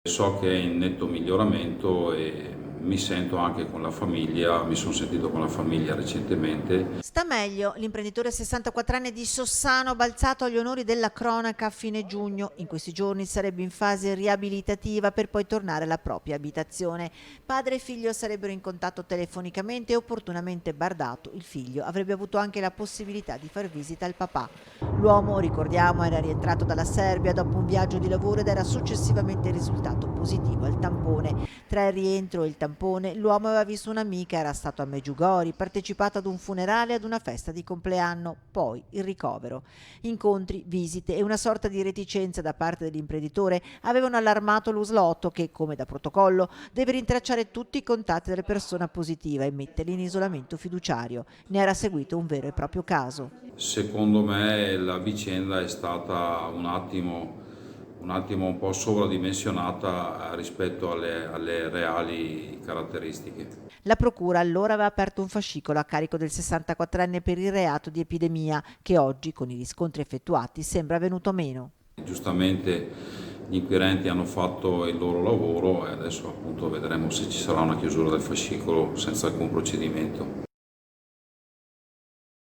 So che è in netto miglioramento e mi sento anche con la famiglia, mi sono sentito con la famiglia recentemente. Sta meglio, l'imprenditore 64enne di Sossano, balzato agli onori della cronaca a fine giugno. In questi giorni sarebbe in fase riabilitativa per poi tornare alla propria abitazione. Padre e figlio sarebbero in contatto telefonicamente e opportunamente bardato. Il figlio avrebbe avuto anche la possibilità di far visita al papà. L'uomo, ricordiamo, era rientrato dalla Serbia dopo un viaggio di lavoro ed era successivamente risultato positivo al tampone. Tra il rientro e il tampone, l'uomo aveva visto un'amica, era stato a Medjugorje, partecipato ad un funerale e ad una festa di compleanno, poi il ricovero. Incontri, visite e una sorta di reticenza da parte dell'imprenditore avevano allarmato l'Uslotto che, come da protocollo, deve rintracciare tutti i contatti della persona positiva e metterli in isolamento fiduciario. Ne era seguito un vero e proprio caso. Secondo me la vicenda è stata un attimo un po' sovradimensionata rispetto alle reali caratteristiche. La procura allora aveva aperto un fascicolo a carico del 64enne per il reato di epidemia, che oggi, con i riscontri effettuati, sembra venuto meno. Giustamente gli inquirenti hanno fatto il loro lavoro e adesso appunto vedremo se ci sarà una chiusura del fascicolo senza alcun procedimento.